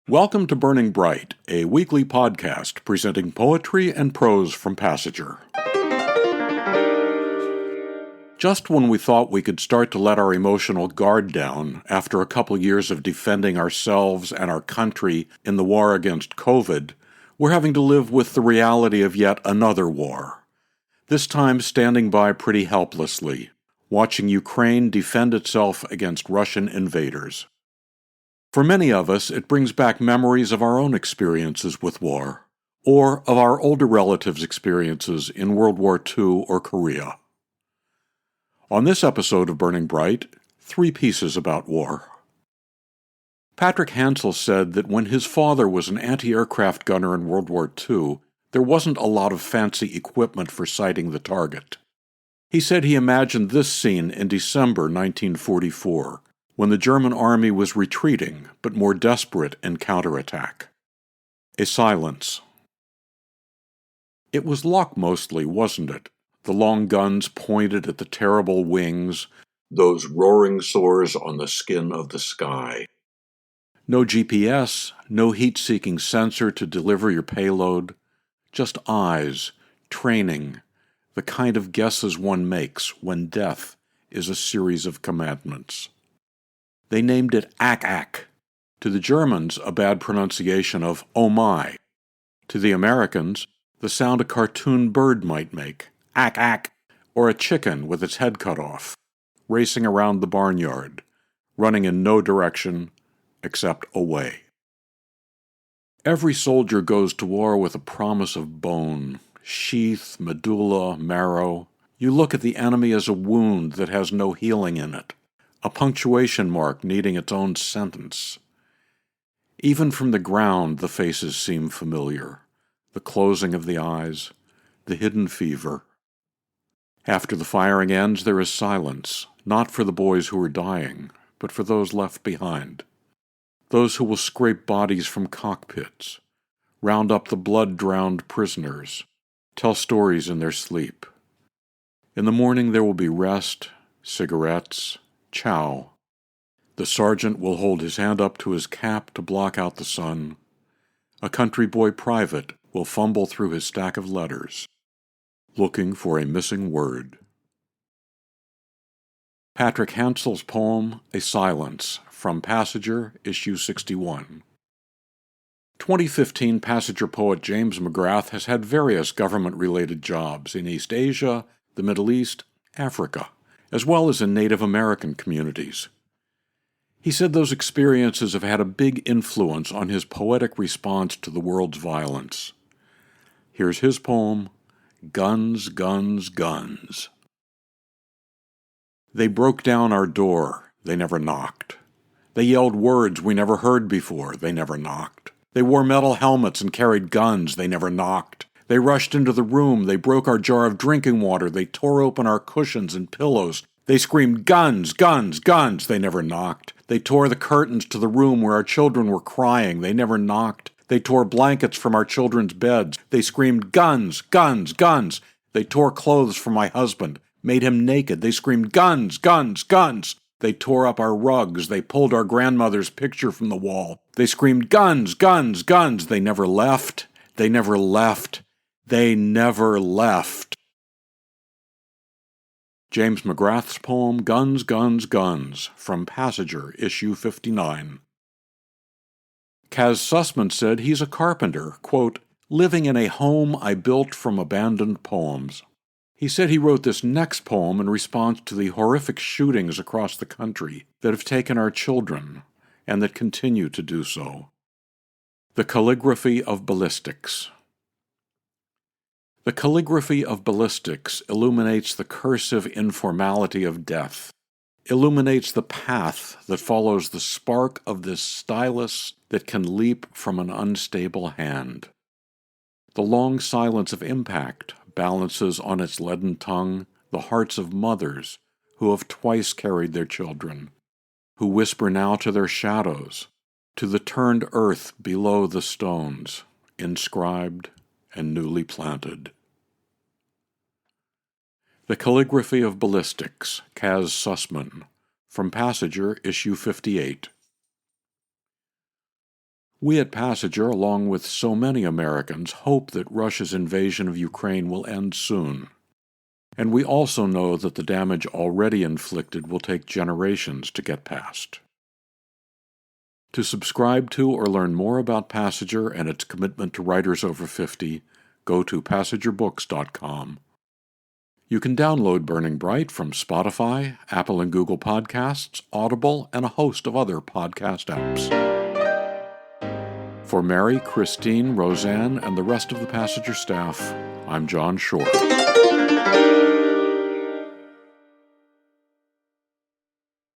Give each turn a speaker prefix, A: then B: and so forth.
A: Welcome to Burning Bright, a weekly podcast presenting poetry and prose from Passager. Just when we thought we could start to let our emotional guard down after a couple years of defending ourselves and our country in the war against COVID, we're having to live with the reality of yet another war. This time standing by pretty helplessly, watching Ukraine defend itself against Russian invaders. For many of us, it brings back memories of our own experiences with war, or of our older relatives' experiences in World War II or Korea. On this episode of Burning Bright, 3 pieces about war. Patrick Hansel said that when his father was an anti-aircraft gunner in World War II, there wasn't a lot of fancy equipment for sighting the target. He said he imagined this scene in December 1944, when the German army was retreating, but more desperate in counterattack. A silence. It was luck mostly, wasn't it? The long guns pointed at the terrible wings, those roaring sores on the skin of the sky. No GPS, no heat-seeking sensor to deliver your payload, just eyes, training, the kind of guesses one makes when death is a series of commandments. They named it Ak-Ak. To the Germans, a bad pronunciation of oh my. To the Americans, the sound a cartoon bird might make, Ak-Ak, or a chicken with its head cut off, racing around the barnyard, running in no direction except away. Every soldier goes to war with a promise of bone, sheath, medulla, marrow. You look at the enemy as a wound that has no healing in it. A punctuation mark needing its own sentence. Even from the ground, the faces seem familiar. The closing of the eyes, the hidden fever. After the firing ends, there is silence, not for the boys who are dying, but for those left behind. Those who will scrape bodies from cockpits, round up the blood-drowned prisoners, tell stories in their sleep. In the morning there will be rest, cigarettes, chow. The sergeant will hold his hand up to his cap to block out the sun. A country boy private will fumble through his stack of letters, looking for a missing word. Patrick Hansel's poem, A Silence, from Passager, issue 61. 2015 Passager poet James McGrath has had various government-related jobs in East Asia, the Middle East, Africa, as well as in Native American communities. He said those experiences have had a big influence on his poetic response to the world's violence. Here's his poem, Guns, Guns, Guns. They broke down our door, they never knocked. They yelled words we never heard before, they never knocked. They wore metal helmets and carried guns, they never knocked. They rushed into the room, they broke our jar of drinking water, they tore open our cushions and pillows. They screamed, guns, guns, guns, they never knocked. They tore the curtains to the room where our children were crying, they never knocked. They tore blankets from our children's beds. They screamed, guns, guns, guns. They tore clothes from my husband, made him naked. They screamed, guns, guns, guns. They tore up our rugs. They pulled our grandmother's picture from the wall. They screamed, guns, guns, guns. They never left. They never left. They never left. James McGrath's poem, Guns, Guns, Guns, from Passager, issue 59. Kaz Sussman said he's a carpenter, quote, living in a home I built from abandoned poems. He said he wrote this next poem in response to the horrific shootings across the country that have taken our children, and that continue to do so. The Calligraphy of Ballistics. The calligraphy of ballistics illuminates the cursive informality of death, illuminates the path that follows the spark of this stylus that can leap from an unstable hand. The long silence of impact balances on its leaden tongue the hearts of mothers who have twice carried their children, who whisper now to their shadows, to the turned earth below the stones, inscribed and newly planted. The Calligraphy of Ballistics, Kaz Sussman, from Passager, issue 58. We at Passenger, along with so many Americans, hope that Russia's invasion of Ukraine will end soon. And we also know that the damage already inflicted will take generations to get past. To subscribe to or learn more about Passenger and its commitment to writers over 50, go to passengerbooks.com. You can download Burning Bright from Spotify, Apple and Google Podcasts, Audible, and a host of other podcast apps. For Mary, Christine, Roseanne, and the rest of the Passenger staff, I'm John Shore.